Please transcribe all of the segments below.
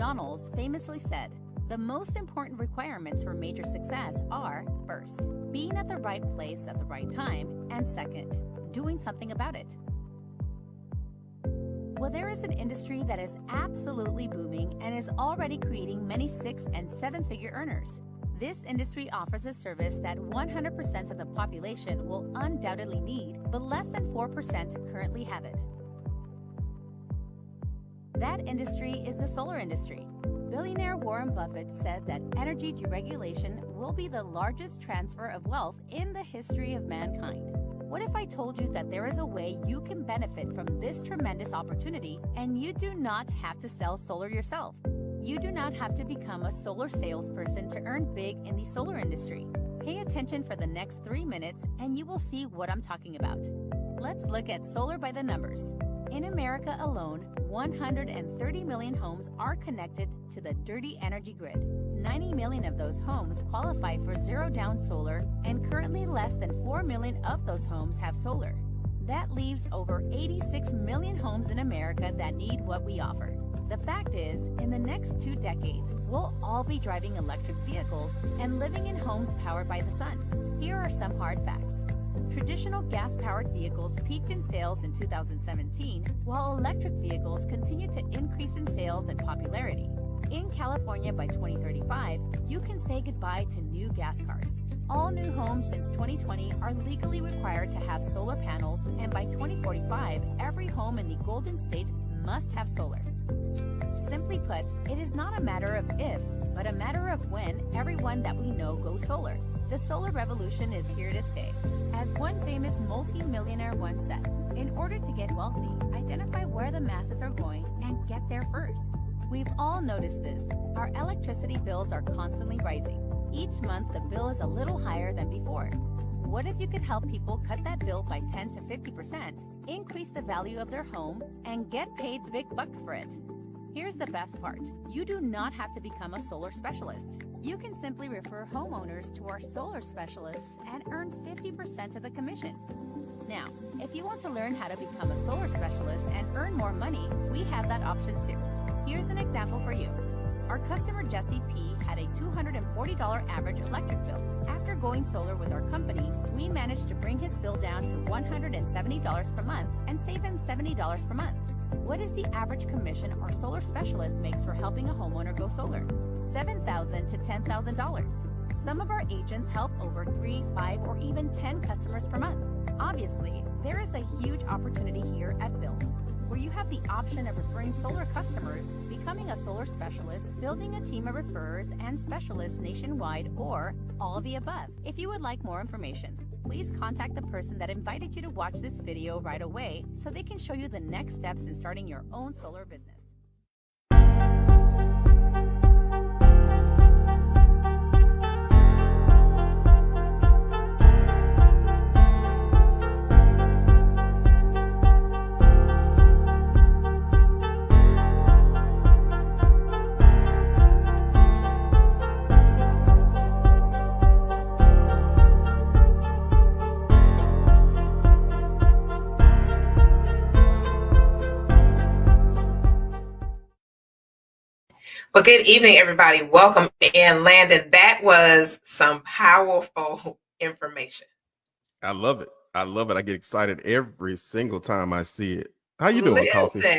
McDonald's famously said, the most important requirements for major success are, first, being at the right place at the right time, and second, doing something about it. Well, there is an industry that is absolutely booming and is already creating many 6- and 7-figure earners. This industry offers a service that 100% of the population will undoubtedly need, but less than 4% currently have it. That industry is the solar industry. Billionaire Warren Buffett said that energy deregulation will be the largest transfer of wealth in the history of mankind. What if I told you that there is a way you can benefit from this tremendous opportunity and you do not have to sell solar yourself? You do not have to become a solar salesperson to earn big in the solar industry. Pay attention for the next 3 minutes and you will see what I'm talking about. Let's look at solar by the numbers. In America alone, 130 million homes are connected to the dirty energy grid. 90 million of those homes qualify for zero-down solar, and currently less than 4 million of those homes have solar. That leaves over 86 million homes in America that need what we offer. The fact is, in the next 2 decades, we'll all be driving electric vehicles and living in homes powered by the sun. Here are some hard facts. Traditional gas-powered vehicles peaked in sales in 2017, while electric vehicles continue to increase in sales and popularity. In California by 2035, you can say goodbye to new gas cars. All new homes since 2020 are legally required to have solar panels, and by 2045, every home in the Golden State must have solar. Simply put, it is not a matter of if, but a matter of when everyone that we know goes solar. The solar revolution is here to stay. As one famous multi-millionaire once said, in order to get wealthy, identify where the masses are going and get there first. We've all noticed this. Our electricity bills are constantly rising. Each month, the bill is a little higher than before. What if you could help people cut that bill by 10 to 50%, increase the value of their home, and get paid big bucks for it? Here's the best part. You do not have to become a solar specialist. You can simply refer homeowners to our solar specialists and earn 50% of the commission. Now, if you want to learn how to become a solar specialist and earn more money, we have that option too. Here's an example for you. Our customer Jesse P. had a $240 average electric bill. After going solar with our company, we managed to bring his bill down to $170 per month and save him $70 per month. What is the average commission our solar specialist makes for helping a homeowner go solar? $7,000 to $10,000. Some of our agents help over 3, 5, or even 10 customers per month. Obviously, there is a huge opportunity here at Build, where you have the option of referring solar customers, becoming a solar specialist, building a team of referrers and specialists nationwide, or all of the above. If you would like more information, please contact the person that invited you to watch this video right away so they can show you the next steps in starting your own solar business. Well, good evening, everybody. Welcome in, Landon. That was some powerful information. I love it. I love it. I get excited every single time I see it. How you doing, Coffee? I'm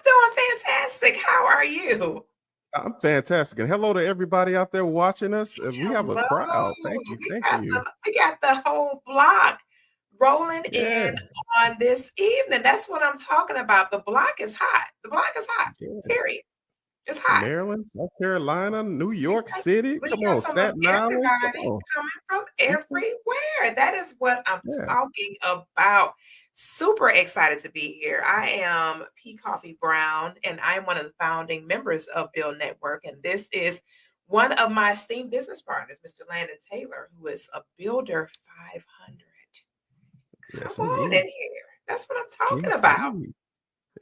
doing fantastic. How are you? I'm fantastic. And hello to everybody out there watching us. We have a crowd. Thank you. We got the whole block rolling in on this evening. That's what I'm talking about. The block is hot. Period. It's hot. Maryland, South Carolina, New York City. Come on, Staten Island. Coming from everywhere. That is what I'm talking about. Super excited to be here. I am P. Coffee Brown, and I'm one of the founding members of Build Network. And this is one of my esteemed business partners, Mr. Landon Taylor, who is a Builder 500. Come on in here. That's what I'm talking about.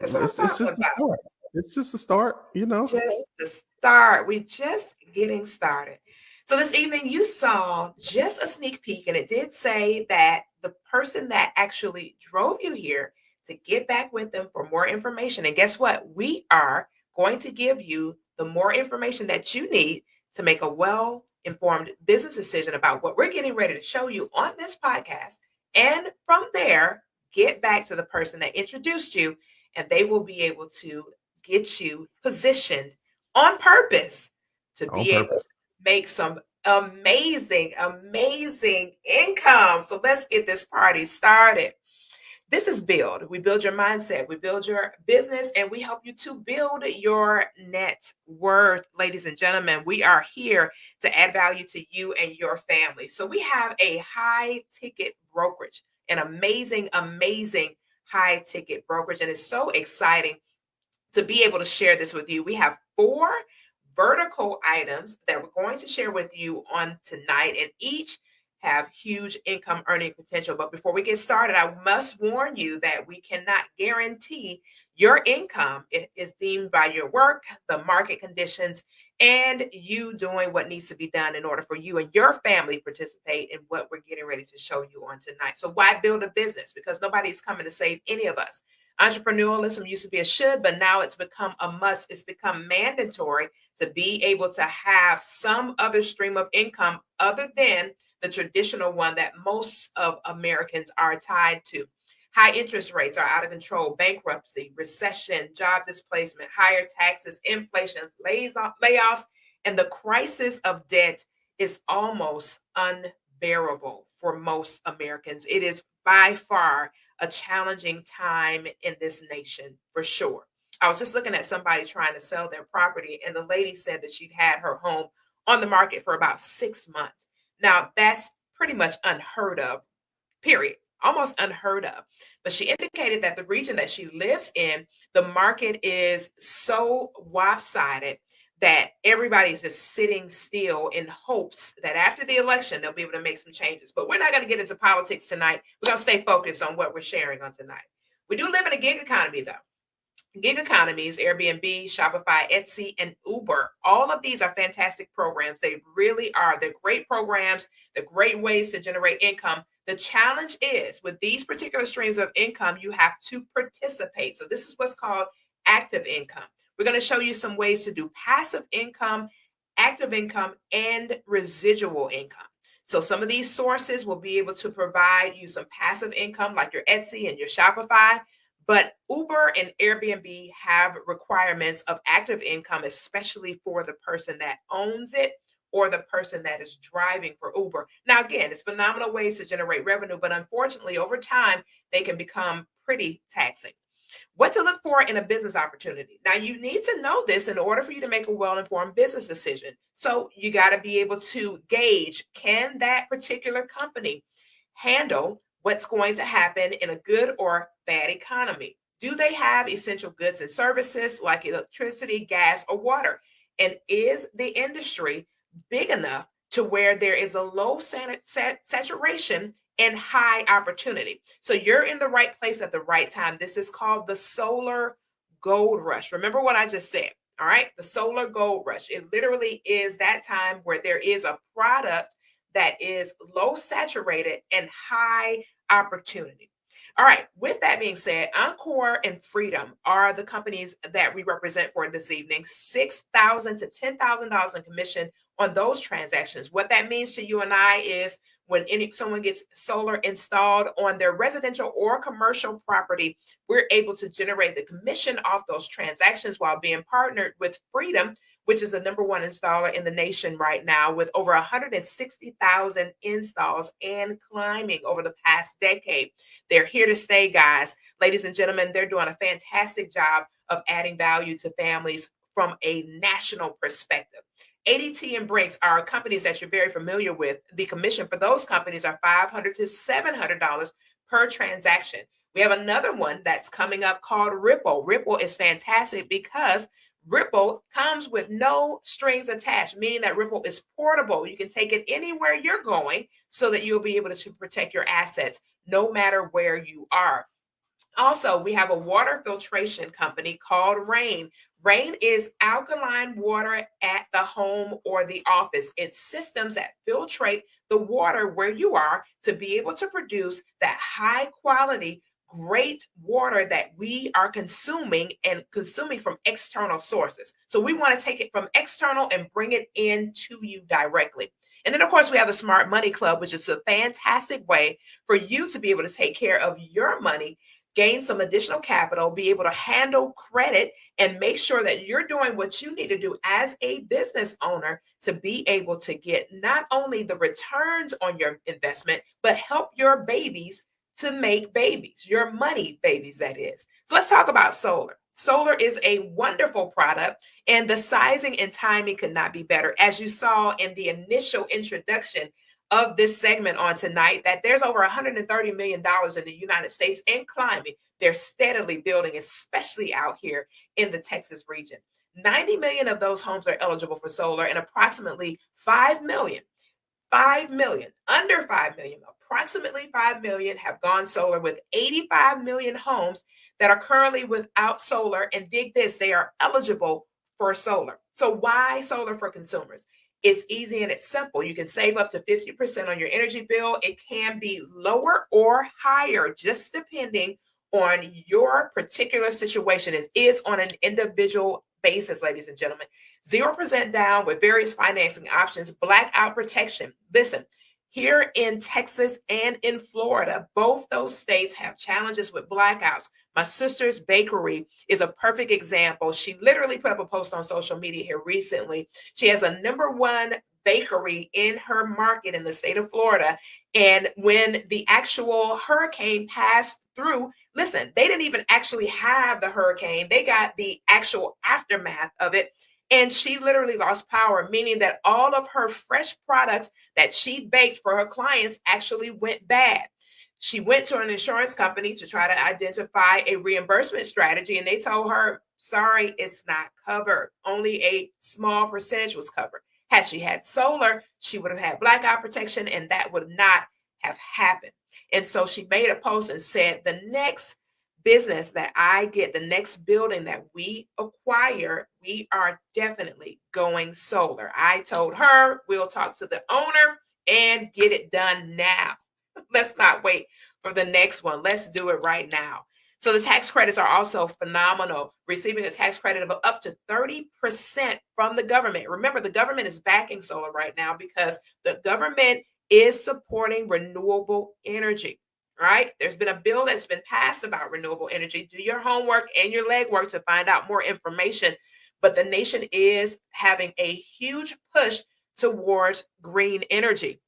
That's what I'm talking about. It's just a start, you know. Just the start. We're just getting started. So this evening you saw just a sneak peek, and it did say that the person that actually drove you here to get back with them for more information. And guess what? We are going to give you the more information that you need to make a well-informed business decision about what we're getting ready to show you on this podcast. And from there, get back to the person that introduced you, and they will be able to get you positioned on purpose to be able to make some amazing income. So let's get this party started. This is Build. We build your mindset, we build your business, and we help you to build your net worth. Ladies and gentlemen, we are here to add value to you and your family. So we have a high ticket brokerage, an amazing high ticket brokerage, and it's so exciting to be able to share this with you. We have 4 vertical items that we're going to share with you on tonight, and each have huge income earning potential. But before we get started, I must warn you that we cannot guarantee your income. It is deemed by your work, the market conditions, and you doing what needs to be done in order for you and your family participate in what we're getting ready to show you on tonight. So why build a business? Because nobody's coming to save any of us. Entrepreneurialism used to be a should, but now it's become a must. It's become mandatory to be able to have some other stream of income other than the traditional one that most of Americans are tied to. High interest rates are out of control, bankruptcy, recession, job displacement, higher taxes, inflation, layoffs, and the crisis of debt is almost unbearable for most Americans. It is by far a challenging time in this nation, for sure. I was just looking at somebody trying to sell their property, and the lady said that she'd had her home on the market for about 6 months. Now, that's pretty much unheard of, period. Almost unheard of. But she indicated that the region that she lives in, the market is so lopsided that everybody is just sitting still in hopes that after the election, they'll be able to make some changes. But we're not going to get into politics tonight. We're going to stay focused on what we're sharing on tonight. We do live in a gig economy, though. Gig economies, Airbnb, Shopify, Etsy, and Uber. All of these are fantastic programs. They really are. They're great programs. They're great ways to generate income. The challenge is with these particular streams of income, you have to participate. So this is what's called active income. We're going to show you some ways to do passive income, active income, and residual income. So some of these sources will be able to provide you some passive income like your Etsy and your Shopify. But Uber and Airbnb have requirements of active income, especially for the person that owns it or the person that is driving for Uber. Now, again, it's phenomenal ways to generate revenue, but unfortunately, over time, they can become pretty taxing. What to look for in a business opportunity. Now, you need to know this in order for you to make a well-informed business decision. So you got to be able to gauge, can that particular company handle what's going to happen in a good or bad economy? Do they have essential goods and services like electricity, gas, or water? And is the industry big enough to where there is a low saturation and high opportunity? So you're in the right place at the right time. This is called the solar gold rush. Remember what I just said, all right? The solar gold rush. It literally is that time where there is a product that is low saturated and high opportunity. All right. With that being said, Encore and Freedom are the companies that we represent for this evening. $6,000 to $10,000 in commission on those transactions. What that means to you and I is when someone gets solar installed on their residential or commercial property, we're able to generate the commission off those transactions while being partnered with Freedom, which is the #1 installer in the nation right now with over 160,000 installs and climbing over the past decade. They're here to stay, guys. Ladies and gentlemen, they're doing a fantastic job of adding value to families from a national perspective. ADT and Brinks are companies that you're very familiar with. The commission for those companies are $500 to $700 per transaction. We have another one that's coming up called Ripple. Ripple is fantastic because Ripple comes with no strings attached, meaning that Ripple is portable. You can take it anywhere you're going so that you'll be able to protect your assets no matter where you are. Also, we have a water filtration company called Rain. Rain is alkaline water at the home or the office. It's systems that filtrate the water where you are to be able to produce that high quality great water that we are consuming and consuming from external sources. So we want to take it from external and bring it into you directly. And then, of course, we have the Smart Money Club, which is a fantastic way for you to be able to take care of your money, gain some additional capital, be able to handle credit, and make sure that you're doing what you need to do as a business owner to be able to get not only the returns on your investment, but help your babies to make babies, your money babies, that is. So let's talk about solar. Solar is a wonderful product, and the sizing and timing could not be better. As you saw in the initial introduction of this segment on tonight, that there's over $130 million in the United States and climbing. They're steadily building, especially out here in the Texas region. 90 million of those homes are eligible for solar, and approximately 5 million, under 5 million, approximately 5 million have gone solar, with 85 million homes that are currently without solar. And dig this, they are eligible for solar. So why solar for consumers? It's easy and it's simple. You can save up to 50% on your energy bill. It can be lower or higher, just depending on your particular situation. It is on an individual basis, ladies and gentlemen. 0% down with various financing options, blackout protection. Listen, here in Texas and in Florida, both those states have challenges with blackouts. My sister's bakery is a perfect example. She literally put up a post on social media here recently. She has a #1 bakery in her market in the state of Florida. And when the actual hurricane passed through, listen, they didn't even actually have the hurricane. They got the actual aftermath of it. And she literally lost power, meaning that all of her fresh products that she baked for her clients actually went bad. She went to an insurance company to try to identify a reimbursement strategy, and they told her, sorry, it's not covered. Only a small percentage was covered. Had she had solar, she would have had blackout protection, and that would not have happened. And so she made a post and said, the next business that I get, the next building that we acquire, we are definitely going solar. I told her we'll talk to the owner and get it done now. Let's not wait for the next one. Let's do it right now. So the tax credits are also phenomenal, receiving a tax credit of up to 30% from the government. Remember, the government is backing solar right now because the government is supporting renewable energy, right? There's been a bill that's been passed about renewable energy. Do your homework and your legwork to find out more information. But the nation is having a huge push towards green energy.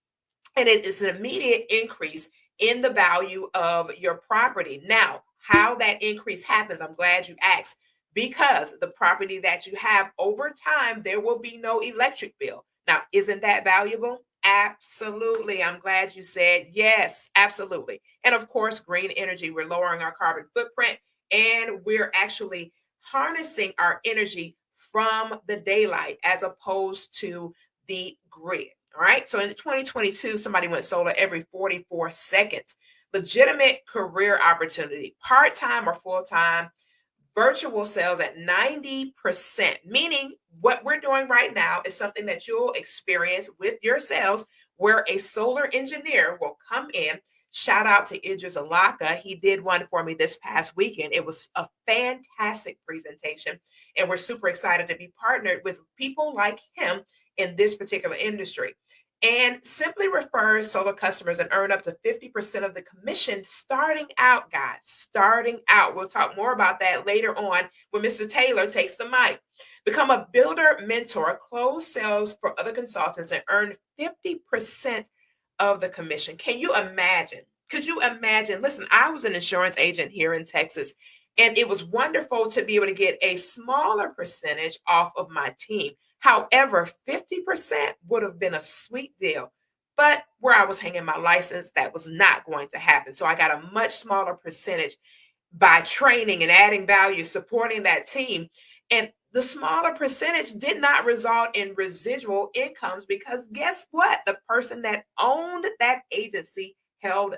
And it is an immediate increase in the value of your property. Now, how that increase happens, I'm glad you asked, because the property that you have over time, there will be no electric bill. Now, isn't that valuable? Absolutely. I'm glad you said yes, absolutely. And of course, green energy, we're lowering our carbon footprint, and we're actually harnessing our energy from the daylight as opposed to the grid. All right. So in 2022, somebody went solar every 44 seconds. Legitimate career opportunity, part-time or full-time, virtual sales at 90%, meaning what we're doing right now is something that you'll experience with your sales, where a solar engineer will come in. Shout out to Idris Alaka. He did one for me this past weekend. It was a fantastic presentation, and we're super excited to be partnered with people like him in this particular industry. And simply refer solar customers and earn up to 50% of the commission starting out, guys. Starting out. We'll talk more about that later on when Mr. Taylor takes the mic. Become a builder mentor, close sales for other consultants, and earn 50% of the commission. Can you imagine? Could you imagine? Listen, I was an insurance agent here in Texas, and it was wonderful to be able to get a smaller percentage off of my team. However, 50% would have been a sweet deal. But where I was hanging my license, that was not going to happen. So I got a much smaller percentage by training and adding value, supporting that team. And the smaller percentage did not result in residual incomes, because guess what? The person that owned that agency held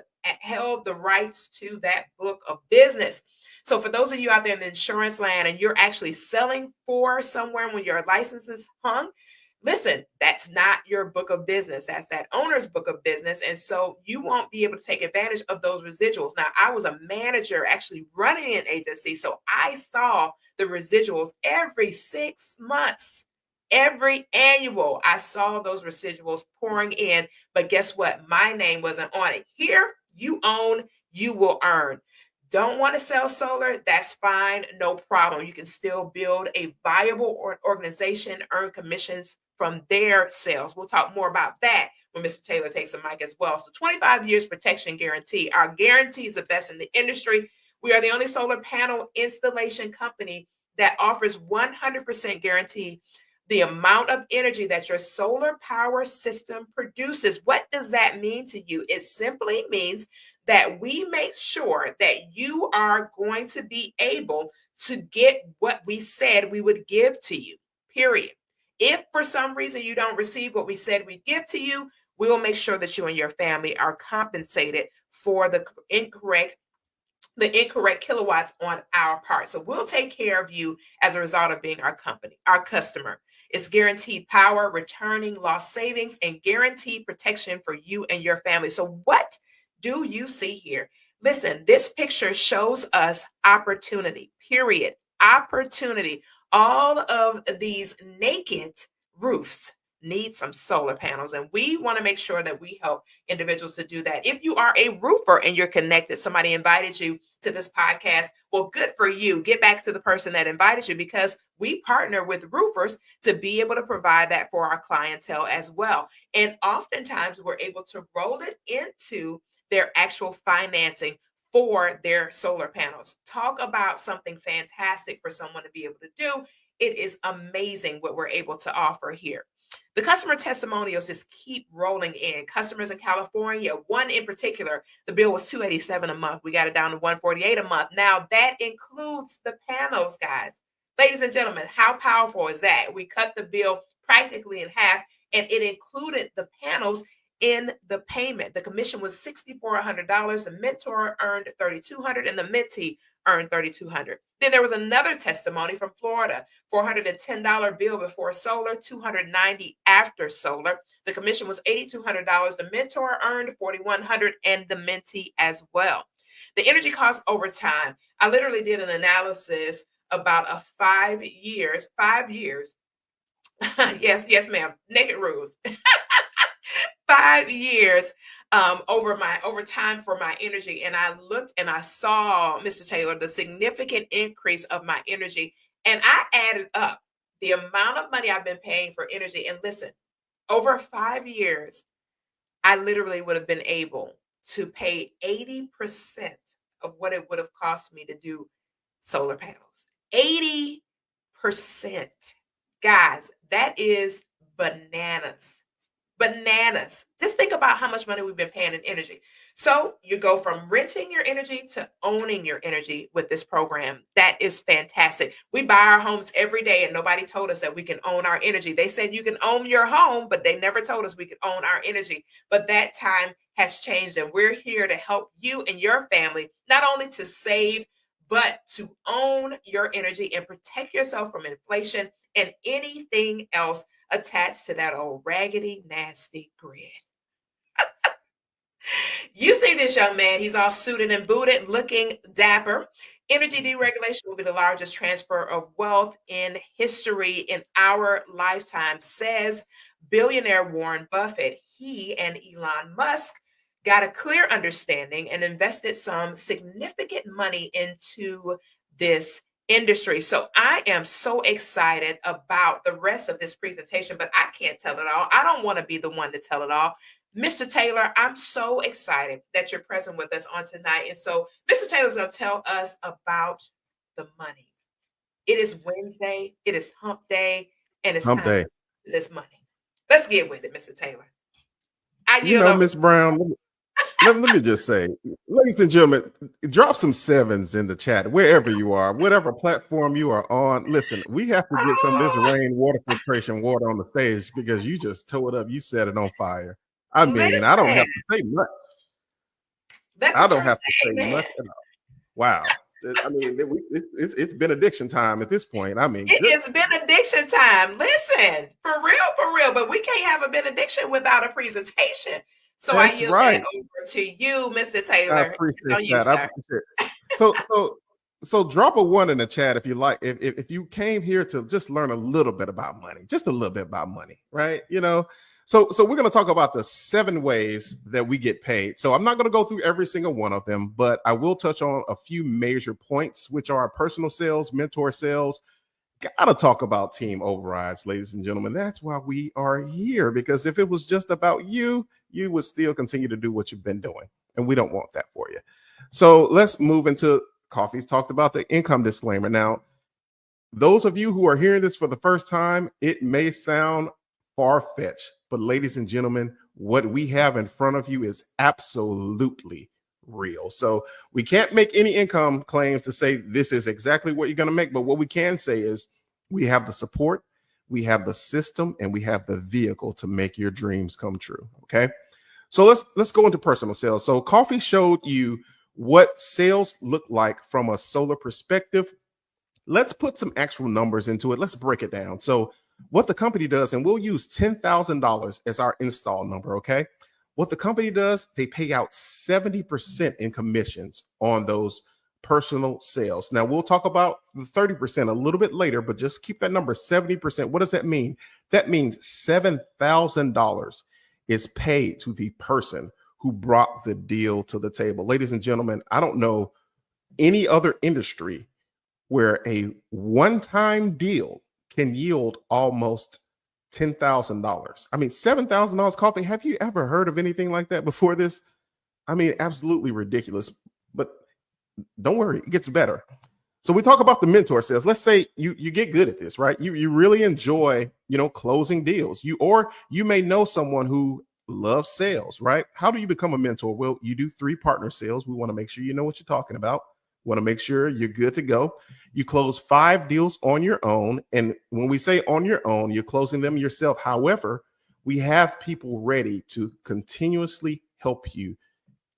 the rights to that book of business. So for those of you out there in the insurance land and you're actually selling for somewhere when your license is hung, Listen, that's not your book of business. That's that owner's book of business. And so you won't be able to take advantage of those residuals. Now, I was a manager actually running an agency. So I saw the residuals every 6 months, every annual. I saw those residuals pouring in. But guess what? My name wasn't on it. Here, you own, you will earn. Don't want to sell solar? That's fine. No problem. You can still build a viable organization, earn commissions from their sales. We'll talk more about that when Mr. Taylor takes the mic as well. So 25 years protection guarantee. Our guarantee is the best in the industry. We are the only solar panel installation company that offers 100% guarantee the amount of energy that your solar power system produces. What does that mean to you? It simply means that we make sure that you are going to be able to get what we said we would give to you, period. If for some reason you don't receive what we said we'd give to you, we will make sure that you and your family are compensated for the incorrect kilowatts on our part. So we'll take care of you as a result of being our customer. It's guaranteed power, returning lost savings, and guaranteed protection for you and your family. So what do you see here? Listen, this picture shows us opportunity, period. Opportunity. All of these naked roofs need some solar panels, and we want to make sure that we help individuals to do that. If you are a roofer and you're connected, somebody invited you to this podcast, well, good for you. Get back to the person that invited you, because we partner with roofers to be able to provide that for our clientele as well. And oftentimes we're able to roll it into their actual financing for their solar panels. Talk about something fantastic for someone to be able to do. It is amazing what we're able to offer here. The customer testimonials just keep rolling in. Customers in California, one in particular, the bill was $287 a month. We got it down to $148 a month. Now that includes the panels, guys. Ladies and gentlemen, how powerful is that? We cut the bill practically in half, and it included the panels in the payment. The commission was $6,400. The mentor earned $3,200, and the mentee earned $3,200. Then there was another testimony from Florida, $410 bill before solar, $290 after solar. The commission was $8,200. The mentor earned $4,100, and the mentee as well. The energy costs over time. I literally did an analysis about 5 years. Yes, ma'am. Naked rules. 5 years over time for my energy. And I looked and I saw, Mr. Taylor, the significant increase of my energy. And I added up the amount of money I've been paying for energy. And listen, over 5 years, I literally would have been able to pay 80% of what it would have cost me to do solar panels. 80%. Guys, that is bananas. Bananas. Just think about how much money we've been paying in energy. So you go from renting your energy to owning your energy with this program. That is fantastic. We buy our homes every day, and nobody told us that we can own our energy. They said you can own your home, but they never told us we could own our energy. But that time has changed, and we're here to help you and your family, not only to save, but to own your energy and protect yourself from inflation and anything else attached to that old raggedy, nasty grid. You see this young man, he's all suited and booted, looking dapper. Energy deregulation will be the largest transfer of wealth in history in our lifetime, says billionaire Warren Buffett. He and Elon Musk got a clear understanding and invested some significant money into this industry. So I am so excited about the rest of this presentation, but I can't tell it all. I don't want to be the one to tell it all. Mr. Taylor, I'm so excited that you're present with us on tonight. And so Mr. Taylor's going to tell us about the money. It is Wednesday, it is hump day, and it's hump time day. For this money. Let's get with it, Mr. Taylor. Miss Brown, let me just say, ladies and gentlemen, drop some sevens in the chat, wherever you are, whatever platform you are on. Listen, we have to get some of this rainwater filtration water on the stage, because you just tore it up. You set it on fire. I mean, I don't have to say much. I don't have to say much at all. Wow. I mean, it's benediction time at this point. I mean, it is benediction time. Listen, for real. But we can't have a benediction without a presentation. So I yield that over to you, Mr. Taylor. I appreciate that. I appreciate it. So drop a 1 in the chat if you like. If you came here to just learn a little bit about money, just a little bit about money, right? You know. So we're going to talk about the 7 ways that we get paid. So I'm not going to go through every single one of them, but I will touch on a few major points, which are personal sales, mentor sales. Got to talk about team overrides, ladies and gentlemen. That's why we are here, because if it was just about you, you would still continue to do what you've been doing. And we don't want that for you. So let's move into Coffee's talked about the income disclaimer. Now, those of you who are hearing this for the first time, it may sound far-fetched, but ladies and gentlemen, what we have in front of you is absolutely real. So we can't make any income claims to say this is exactly what you're going to make, but what we can say is we have the support, we have the system, and we have the vehicle to make your dreams come true. Okay, so let's go into personal sales. So Coffee showed you what sales look like from a solar perspective. Let's put some actual numbers into it. Let's break it down. So what the company does, and we'll use $10,000 as our install number, okay? What the company does, they pay out 70% in commissions on those personal sales. Now, we'll talk about the 30% a little bit later, but just keep that number 70%. What does that mean? That means $7,000 is paid to the person who brought the deal to the table. Ladies and gentlemen, I don't know any other industry where a one-time deal can yield almost $10,000. I mean, $7,000. Coffee. Have you ever heard of anything like that before this? I mean, absolutely ridiculous. But don't worry, it gets better. So we talk about the mentor sales. Let's say you get good at this, right? You really enjoy, closing deals. You may know someone who loves sales, right? How do you become a mentor? Well, you do 3 partner sales. We want to make sure you know what you're talking about. Want to make sure you're good to go. You close 5 deals on your own. And when we say on your own, you're closing them yourself. However, we have people ready to continuously help you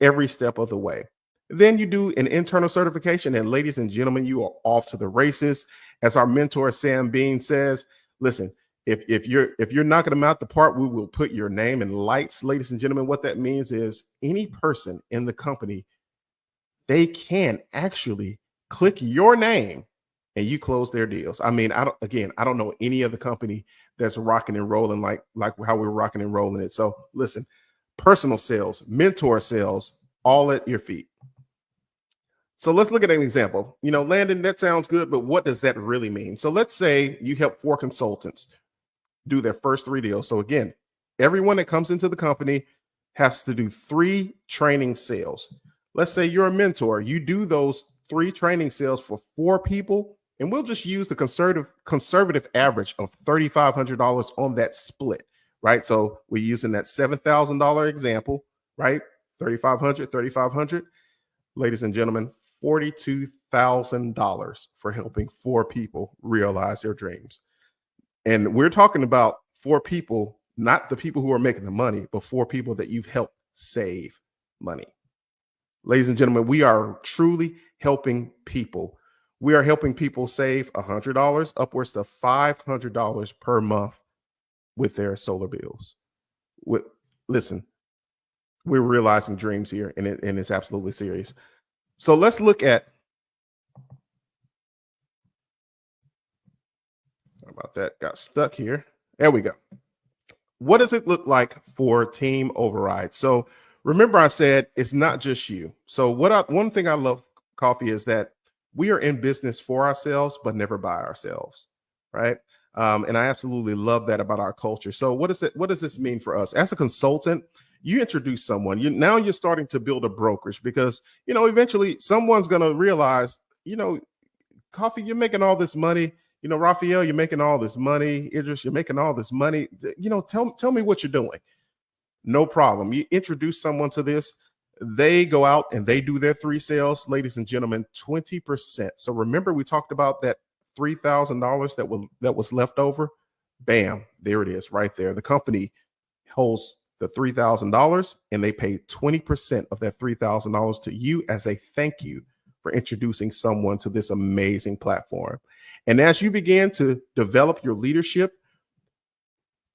every step of the way. Then you do an internal certification. And ladies and gentlemen, you are off to the races. As our mentor, Sam Bean, says, listen, if you're knocking them out the park, we will put your name in lights. Ladies and gentlemen, what that means is any person in the company, they can actually click your name and you close their deals. I mean, I don't know any other company that's rocking and rolling like how we're rocking and rolling it. So listen, personal sales, mentor sales, all at your feet. So let's look at an example. Landon, that sounds good, but what does that really mean? So let's say you help 4 consultants do their first 3 deals. So again, everyone that comes into the company has to do 3 training sales. Let's say you're a mentor. You do those 3 training sales for 4 people, and we'll just use the conservative average of $3,500 on that split, right? So we're using that $7,000 example, right? $3,500. Ladies and gentlemen, $42,000 for helping 4 people realize their dreams. And we're talking about 4 people, not the people who are making the money, but 4 people that you've helped save money. Ladies and gentlemen, we are truly helping people. We are helping people save $100, upwards to $500 per month with their solar bills. Listen, we're realizing dreams here, and it's absolutely serious. So let's look at, how about that? Got stuck here. There we go. What does it look like for team override? So remember, I said it's not just you. So one thing I love, Coffee, is that we are in business for ourselves, but never by ourselves, right? And I absolutely love that about our culture. So what does this mean for us? As a consultant, you introduce someone. Now you're starting to build a brokerage because, eventually someone's going to realize, Coffee, you're making all this money. Raphael, you're making all this money. Idris, you're making all this money. Tell me what you're doing. No problem. You introduce someone to this. They go out and they do their 3 sales. Ladies and gentlemen, 20%. So remember, we talked about that $3,000 that was left over. Bam, there it is right there. The company holds the $3,000 and they pay 20% of that $3,000 to you as a thank you for introducing someone to this amazing platform. And as you begin to develop your leadership,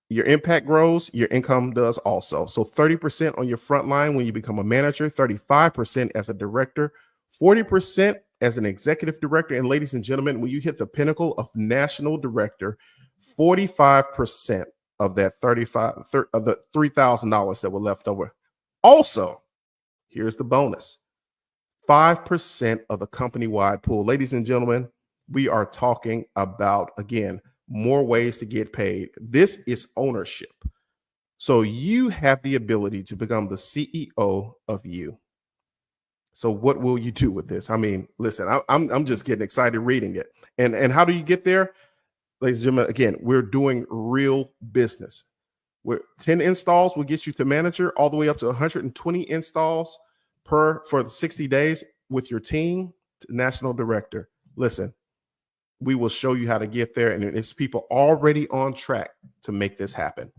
your impact grows, your income does also. So 30% on your front line when you become a manager, 35% as a director, 40% as an executive director. And ladies and gentlemen, when you hit the pinnacle of national director, 45% of that of the $3,000 that were left over. Also, here's the bonus. 5% of the company-wide pool. Ladies and gentlemen, we are talking about, again, more ways to get paid. This is ownership. So you have the ability to become the CEO of you. So what will you do with this? I mean, listen, I'm just getting excited reading it. And how do you get there? Ladies and gentlemen, again, we're doing real business. 10 installs will get you to manager, all the way up to 120 installs for the 60 days with your team to national director. Listen, we will show you how to get there, and it's people already on track to make this happen.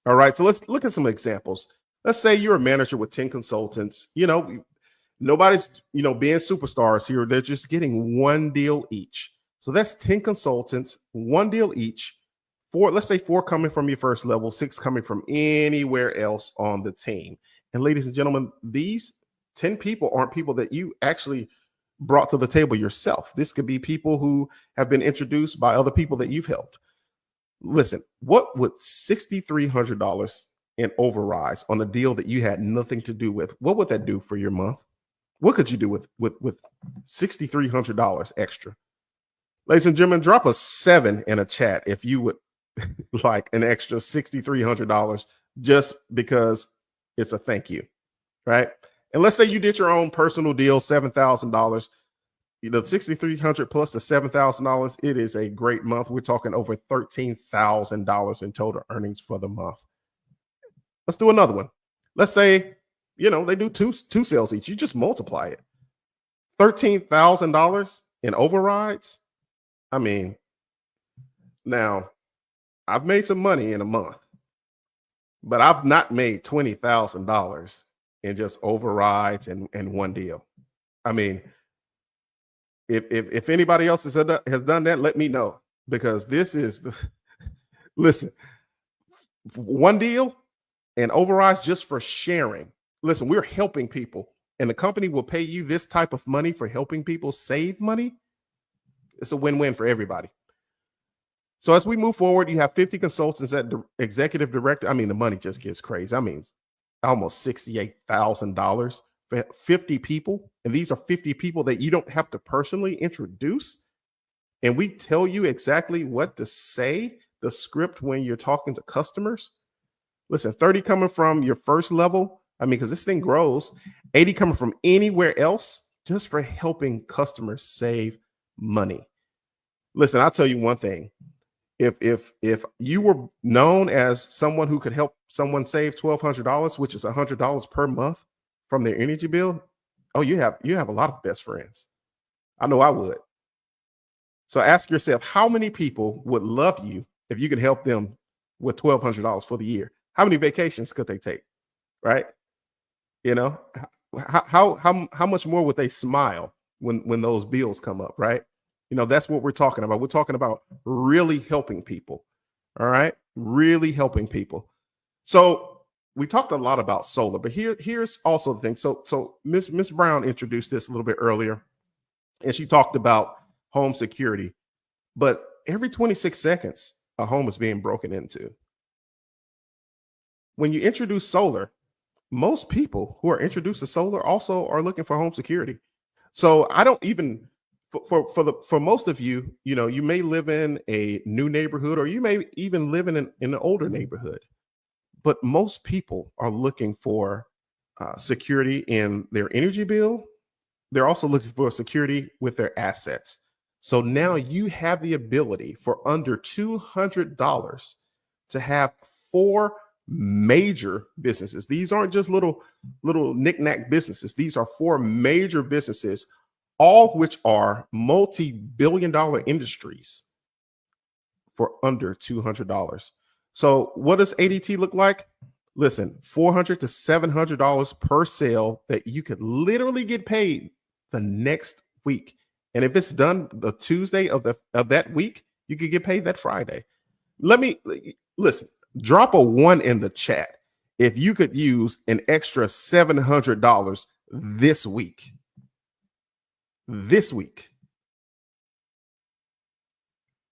All right, so let's look at some examples. Let's say you're a manager with 10 consultants. Nobody's, being superstars here. They're just getting one deal each. So that's 10 consultants, one deal each. Let's say 4 coming from your first level, 6 coming from anywhere else on the team. And ladies and gentlemen, these 10 people aren't people that you actually brought to the table yourself. This could be people who have been introduced by other people that you've helped. Listen, what would $6,300 in overrides on a deal that you had nothing to do with? What would that do for your month? What could you do with $6,300 extra? Ladies and gentlemen, drop a 7 in a chat if you would like an extra $6,300 just because it's a thank you, right? And let's say you did your own personal deal, $7,000. $6,300 plus the $7,000. It is a great month. We're talking over $13,000 in total earnings for the month. Let's do another one. Let's say, they do two sales each. You just multiply it. $13,000 in overrides. I mean, now I've made some money in a month, but I've not made $20,000 in just overrides and one deal. I mean, if anybody else has done that, let me know, because this is listen, one deal and overrides just for sharing. Listen, we're helping people, and the company will pay you this type of money for helping people save money. It's a win-win for everybody. So as we move forward, you have 50 consultants at the executive director. I mean, the money just gets crazy. I mean, almost $68,000 for 50 people. And these are 50 people that you don't have to personally introduce. And we tell you exactly what to say, the script, when you're talking to customers. Listen, 30 coming from your first level. I mean, because this thing grows. 80 coming from anywhere else, just for helping customers save money. Listen, I'll tell you one thing. If you were known as someone who could help someone save $1,200, which is $100 per month from their energy bill, oh, you have a lot of best friends. I know I would. So ask yourself, how many people would love you if you could help them with $1,200 for the year? How many vacations could they take? Right? How much more would they smile when those bills come up? Right? That's what we're talking about. We're talking about really helping people. All right. Really helping people. So we talked a lot about solar, but here's also the thing. So Miss Brown introduced this a little bit earlier, and she talked about home security, but every 26 seconds, a home is being broken into. When you introduce solar, most people who are introduced to solar also are looking for home security. So I don't even, for most of you, you may live in a new neighborhood, or you may even live in an older neighborhood, but most people are looking for security in their energy bill. They're also looking for security with their assets. So now you have the ability for under $200 to have 4 major businesses. These aren't just little knick-knack businesses. These are 4 major businesses, all of which are multi-billion-dollar industries, for under $200. So what does ADT look like? Listen, $400 to $700 per sale that you could literally get paid the next week. And if it's done the Tuesday of that week, you could get paid that Friday. Listen, drop a 1 in the chat if you could use an extra $700 this week. This week.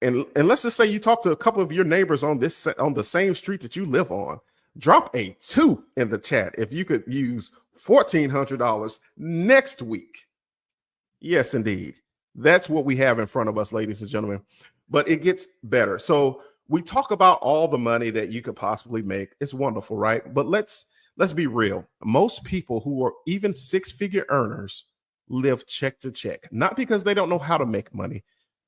And let's just say you talk to a couple of your neighbors on the same street that you live on. Drop a 2 in the chat if you could use $1,400 next week. Yes, indeed. That's what we have in front of us, ladies and gentlemen. But it gets better. So we talk about all the money that you could possibly make. It's wonderful, right? But let's be real. Most people who are even 6-figure earners live check to check, not because they don't know how to make money.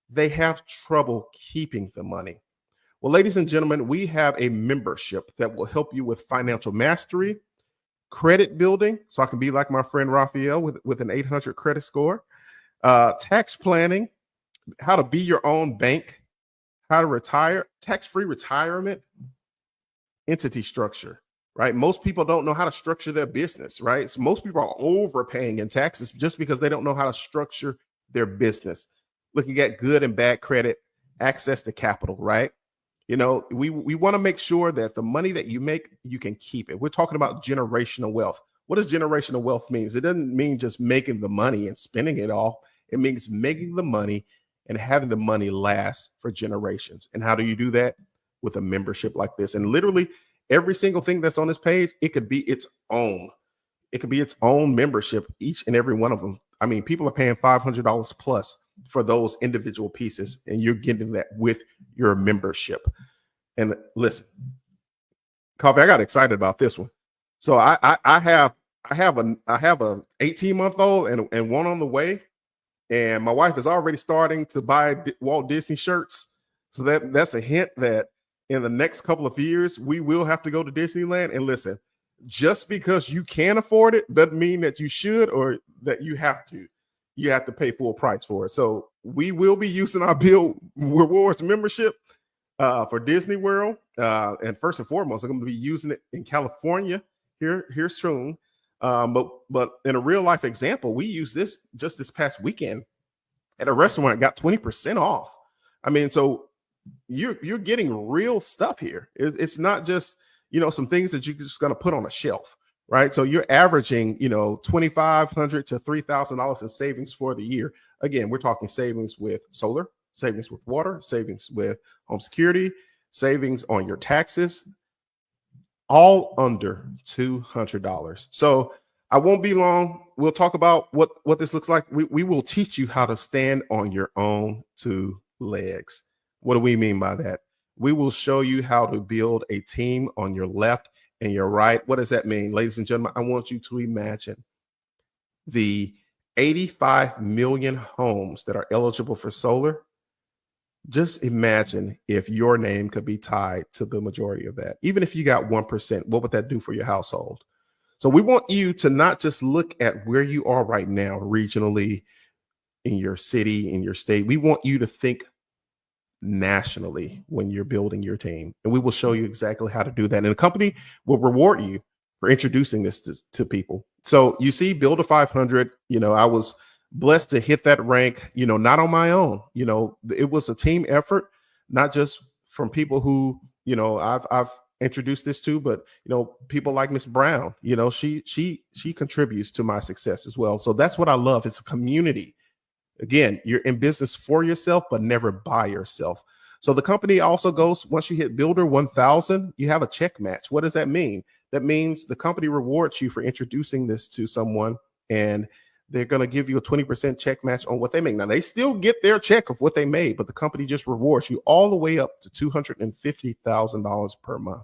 They have trouble keeping the money. Well, ladies and gentlemen, we have a membership that will help you with financial mastery, credit building, so I can be like my friend Raphael with an 800 credit score, tax planning, how to be your own bank, how to retire, tax-free retirement, entity structure, right? Most people don't know how to structure their business, right? So most people are overpaying in taxes just because they don't know how to structure their business. Looking at good and bad credit, access to capital, right? You know, we want to make sure that the money that you make, you can keep it. We're talking about generational wealth. What does generational wealth mean? It doesn't mean just making the money and spending it all. It means making the money and having the money last for generations. And how do you do that? With a membership like this. And literally every single thing that's on this page, it could be its own. It could be its own membership, each and every one of them. I mean, people are paying $500 plus for those individual pieces, and you're getting that with your membership. And listen, Coffee, I got excited about this one. So I have a 18-month-old and one on the way, and my wife is already starting to buy Walt Disney shirts. So that's a hint that in the next couple of years we will have to go to Disneyland. And listen, just because you can afford it doesn't mean that you should or that you have to. You have to pay full price for it. So we will be using our Bill Rewards membership for Disney World. And first and foremost, I'm going to be using it in California here soon. But in a real life example, we used this just this past weekend at a restaurant, got 20% off. I mean, so you're getting real stuff here. It's not just, some things that you're just going to put on a shelf. Right. So you're averaging, $2,500 to $3,000 in savings for the year. Again, we're talking savings with solar, savings with water, savings with home security, savings on your taxes, all under $200. So I won't be long. We'll talk about what this looks like. We will teach you how to stand on your own 2 legs. What do we mean by that? We will show you how to build a team on your left and you're right. What does that mean? Ladies and gentlemen, I want you to imagine the 85 million homes that are eligible for solar. Just imagine if your name could be tied to the majority of that. Even if you got 1%, what would that do for your household? So we want you to not just look at where you are right now, regionally, in your city, in your state. We want you to think nationally when you're building your team, and we will show you exactly how to do that, and the company will reward you for introducing this to people. So you see, Build a 500, I was blessed to hit that rank, not on my own. It was a team effort, not just from people who I've introduced this to, but people like Miss Brown. She contributes to my success as well. So that's what I love. It's a community. Again, you're in business for yourself, but never by yourself. So the company also goes, once you hit Builder 1000, you have a check match. What does that mean? That means the company rewards you for introducing this to someone, and they're going to give you a 20% check match on what they make. Now, they still get their check of what they made, but the company just rewards you all the way up to $250,000 per month.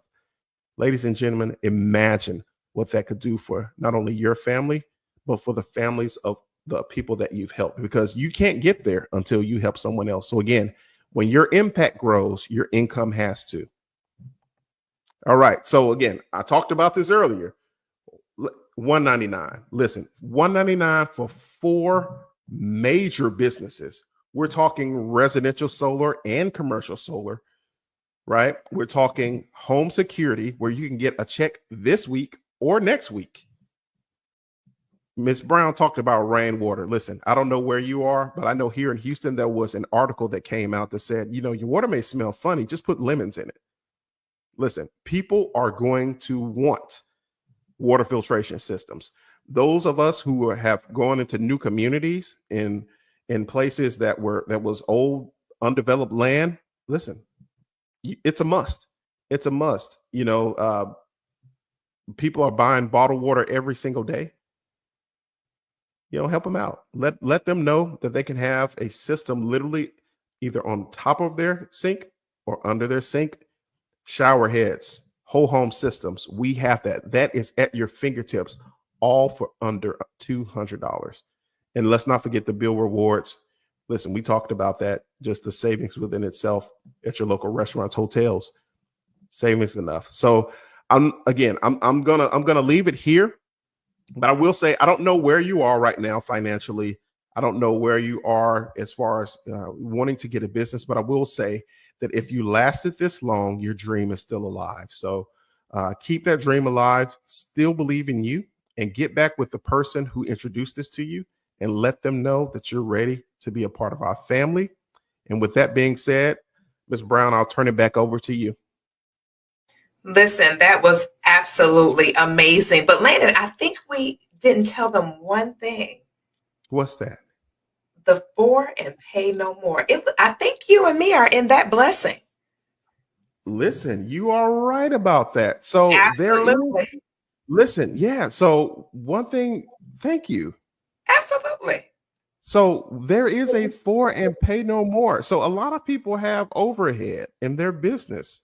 Ladies and gentlemen, imagine what that could do for not only your family, but for the families of the people that you've helped, because you can't get there until you help someone else. So again, when your impact grows, your income has to. All right. So again, I talked about this earlier. $199. Listen, $199 for 4 major businesses. We're talking residential solar and commercial solar, right? We're talking home security, where you can get a check this week or next week. Ms. Brown talked about rainwater. Listen, I don't know where you are, but I know here in Houston, there was an article that came out that said, your water may smell funny, just put lemons in it. Listen, people are going to want water filtration systems. Those of us who have gone into new communities in places that was old, undeveloped land, listen, it's a must. It's a must. People are buying bottled water every single day. Help them out. Let them know that they can have a system literally either on top of their sink or under their sink. Shower heads, whole home systems. We have that. That is at your fingertips, all for under $200. And let's not forget the bill rewards. Listen, we talked about that, just the savings within itself at your local restaurants, hotels. Savings enough. So I'm gonna leave it here. But I will say, I don't know where you are right now financially. I don't know where you are as far as wanting to get a business. But I will say that if you lasted this long, your dream is still alive. So keep that dream alive, still believe in you, and get back with the person who introduced this to you and let them know that you're ready to be a part of our family. And with that being said, Ms. Brown, I'll turn it back over to you. Listen, that was absolutely amazing. But Landon, I think we didn't tell them one thing. What's that? The for and pay no more. I think you and me are in that blessing. Listen, you are right about that. So absolutely. Listen, yeah. So one thing, thank you. Absolutely. So there is a for and pay no more. So a lot of people have overhead in their business.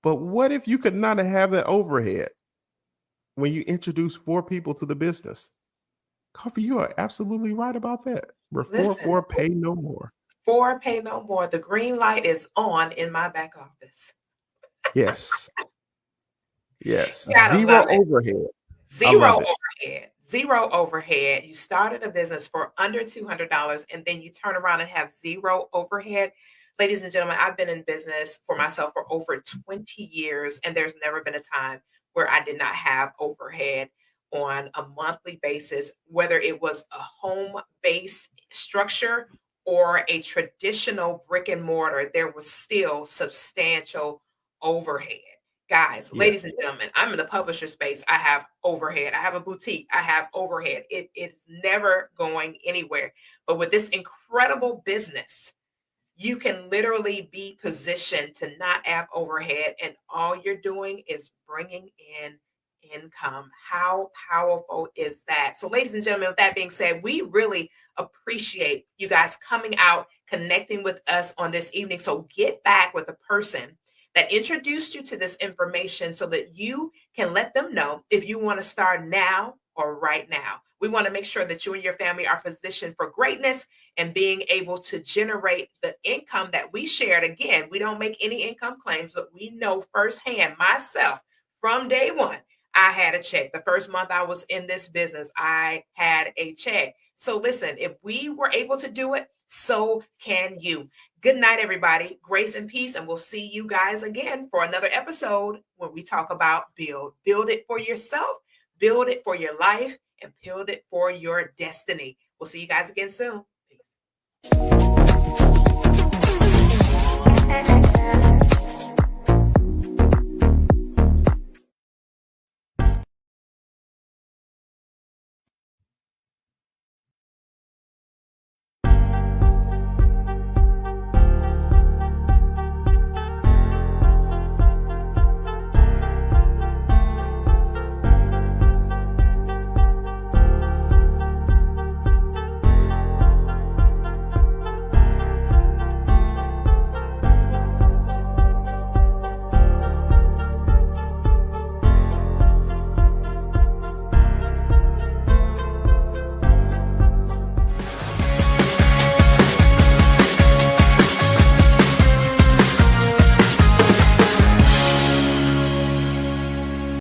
But what if you could not have that overhead when you introduce 4 people to the business? Coffee, you are absolutely right about that. For pay no more. For pay no more. The green light is on in my back office. Yes. Yes. Zero overhead. Zero overhead. You started a business for under $200 and then you turn around and have zero overhead. Ladies and gentlemen, I've been in business for myself for over 20 years, and there's never been a time where I did not have overhead on a monthly basis, whether it was a home-based structure or a traditional brick and mortar, there was still substantial overhead. Guys, ladies and gentlemen, I'm in the publisher space. I have overhead. I have a boutique. I have overhead. It's never going anywhere. But with this incredible business, you can literally be positioned to not have overhead, and all you're doing is bringing in income. How powerful is that? So, ladies and gentlemen, with that being said, we really appreciate you guys coming out, connecting with us on this evening. So get back with the person that introduced you to this information so that you can let them know if you want to start now or right now. We want to make sure that you and your family are positioned for greatness and being able to generate the income that we shared. Again, we don't make any income claims, but we know firsthand, myself, from day one, I had a check. The first month I was in this business, I had a check. So listen, if we were able to do it, so can you. Good night, everybody. Grace and peace. And we'll see you guys again for another episode when we talk about build. Build it for yourself, build it for your life, and build it for your destiny. We'll see you guys again soon. Peace.